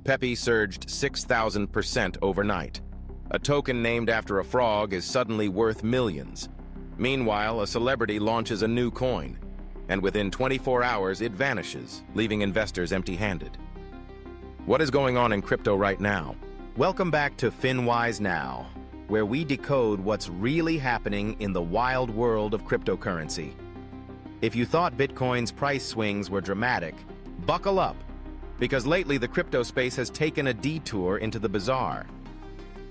Pepe surged 6,000% overnight. A token named after a frog is suddenly worth millions. Meanwhile, a celebrity launches a new coin, and within 24 hours it vanishes, leaving investors empty-handed. What is going on in crypto right now? Welcome back to FinWise Now, where we decode what's really happening in the wild world of cryptocurrency. If you thought Bitcoin's price swings were dramatic, buckle up, because lately the crypto space has taken a detour into the bizarre.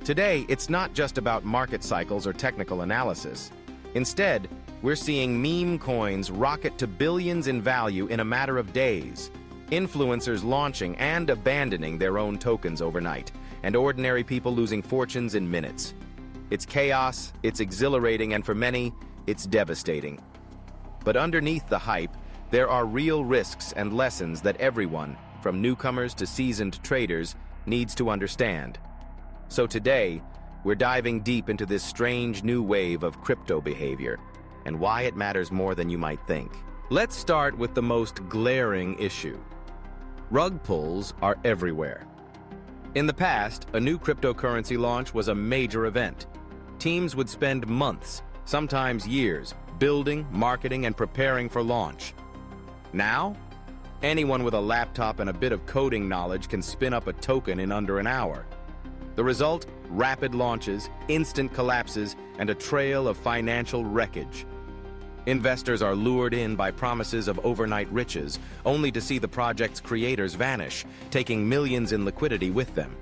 Today, it's not just about market cycles or technical analysis. Instead, we're seeing meme coins rocket to billions in value in a matter of days, influencers launching and abandoning their own tokens overnight, and ordinary people losing fortunes in minutes. It's chaos, it's exhilarating, and for many, it's devastating. But underneath the hype, there are real risks and lessons that everyone, from newcomers to seasoned traders, needs to understand. So today, we're diving deep into this strange new wave of crypto behavior and why it matters more than you might think. Let's start with the most glaring issue. Rug pulls are everywhere. In the past, a new cryptocurrency launch was a major event. Teams would spend months, sometimes years, building, marketing, and preparing for launch. Now, anyone with a laptop and a bit of coding knowledge can spin up a token in under an hour. The result? Rapid launches, instant collapses, and a trail of financial wreckage. Investors are lured in by promises of overnight riches, only to see the project's creators vanish, taking millions in liquidity with them.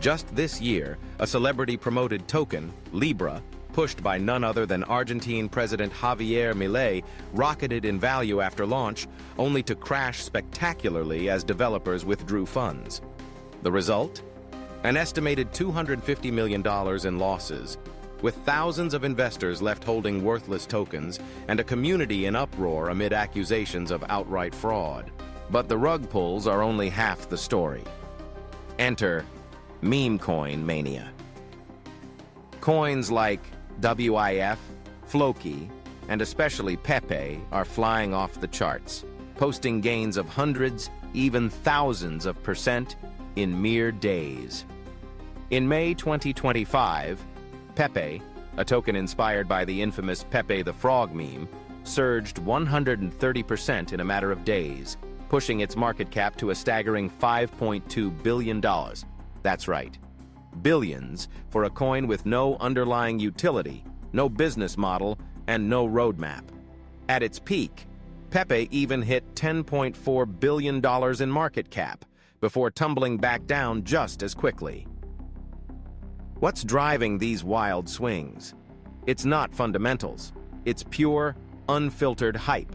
Just this year, a celebrity-promoted token, Libra, pushed by none other than Argentine President Javier Milei, rocketed in value after launch, only to crash spectacularly as developers withdrew funds. The result? An estimated $250 million in losses, with thousands of investors left holding worthless tokens and a community in uproar amid accusations of outright fraud. But the rug pulls are only half the story. Enter meme coin mania. Coins like WIF, Floki, and especially Pepe are flying off the charts, posting gains of hundreds, even thousands of percent in mere days. In May 2025, Pepe, a token inspired by the infamous Pepe the Frog meme, surged 130% in a matter of days, pushing its market cap to a staggering $5.2 billion. That's right, billions for a coin with no underlying utility, no business model, and no roadmap. At its peak, Pepe even hit $10.4 billion in market cap, before tumbling back down just as quickly. What's driving these wild swings? It's not fundamentals. It's pure, unfiltered hype.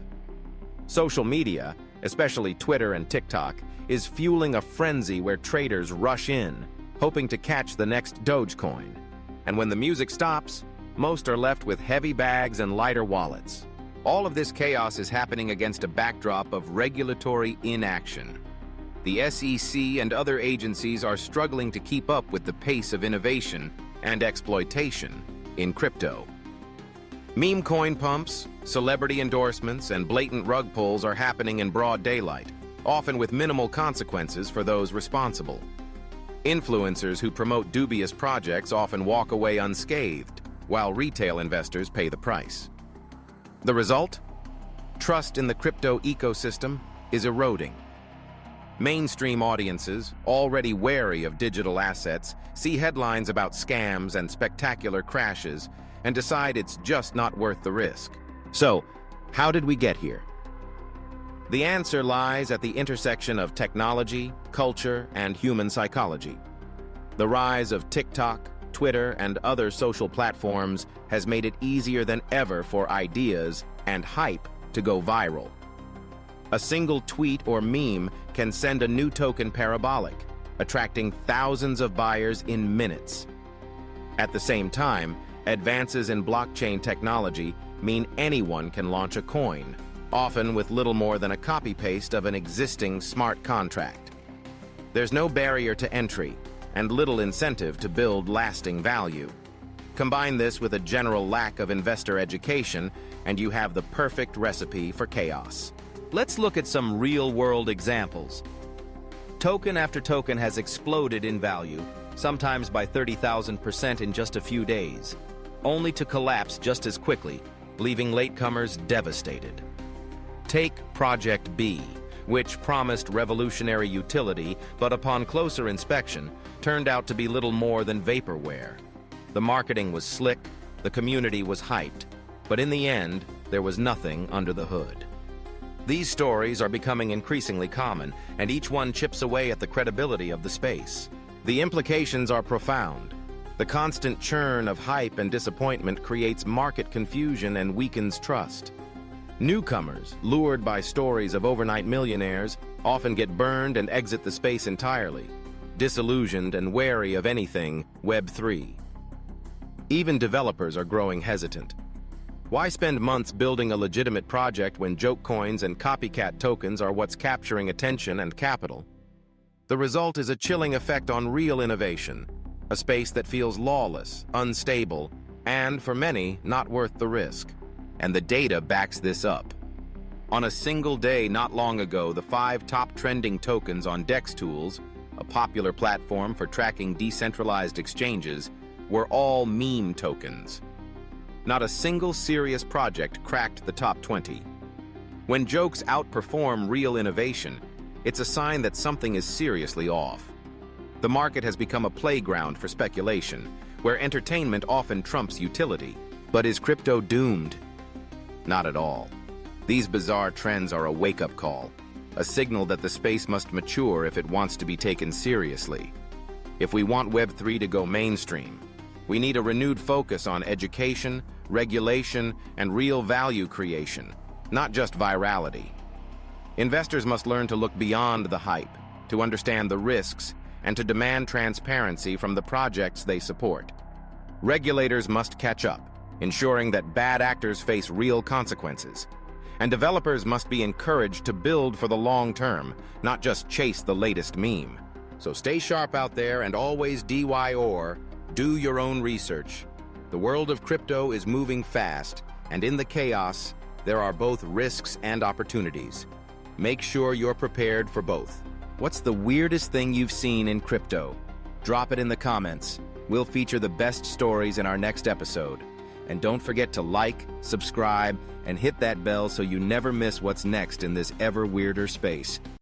Social media, especially Twitter and TikTok, is fueling a frenzy where traders rush in, hoping to catch the next Dogecoin. And when the music stops, most are left with heavy bags and lighter wallets. All of this chaos is happening against a backdrop of regulatory inaction. The SEC and other agencies are struggling to keep up with the pace of innovation and exploitation in crypto. Meme coin pumps, celebrity endorsements, and blatant rug pulls are happening in broad daylight, often with minimal consequences for those responsible. Influencers who promote dubious projects often walk away unscathed, while retail investors pay the price. The result? Trust in the crypto ecosystem is eroding. Mainstream audiences, already wary of digital assets, see headlines about scams and spectacular crashes and decide it's just not worth the risk. So, how did we get here? The answer lies at the intersection of technology, culture, and human psychology. The rise of TikTok, Twitter, and other social platforms has made it easier than ever for ideas and hype to go viral. A single tweet or meme can send a new token parabolic, attracting thousands of buyers in minutes. At the same time, advances in blockchain technology mean anyone can launch a coin, often with little more than a copy-paste of an existing smart contract. There's no barrier to entry and little incentive to build lasting value. Combine this with a general lack of investor education, and you have the perfect recipe for chaos. Let's look at some real-world examples. Token after token has exploded in value, sometimes by 30,000% in just a few days, only to collapse just as quickly, leaving latecomers devastated. Take Project B, which promised revolutionary utility, but upon closer inspection, turned out to be little more than vaporware. The marketing was slick, the community was hyped, but in the end, there was nothing under the hood. These stories are becoming increasingly common, and each one chips away at the credibility of the space. The implications are profound. The constant churn of hype and disappointment creates market confusion and weakens trust. Newcomers, lured by stories of overnight millionaires, often get burned and exit the space entirely, disillusioned and wary of anything Web3. Even developers are growing hesitant. Why spend months building a legitimate project when joke coins and copycat tokens are what's capturing attention and capital? The result is a chilling effect on real innovation, a space that feels lawless, unstable, and, for many, not worth the risk. And the data backs this up. On a single day not long ago, the 5 top trending tokens on DEX Tools, a popular platform for tracking decentralized exchanges, were all meme tokens. Not a single serious project cracked the top 20. When jokes outperform real innovation, it's a sign that something is seriously off. The market has become a playground for speculation, where entertainment often trumps utility. But is crypto doomed? Not at all. These bizarre trends are a wake-up call, a signal that the space must mature if it wants to be taken seriously. If we want Web3 to go mainstream, we need a renewed focus on education, regulation, and real value creation, not just virality. Investors must learn to look beyond the hype, to understand the risks, and to demand transparency from the projects they support. Regulators must catch up, ensuring that bad actors face real consequences. And developers must be encouraged to build for the long term, not just chase the latest meme. So stay sharp out there and always do your own research. The world of crypto is moving fast, and in the chaos, there are both risks and opportunities. Make sure you're prepared for both. What's the weirdest thing you've seen in crypto? Drop it in the comments. We'll feature the best stories in our next episode. And don't forget to like, subscribe, and hit that bell so you never miss what's next in this ever weirder space.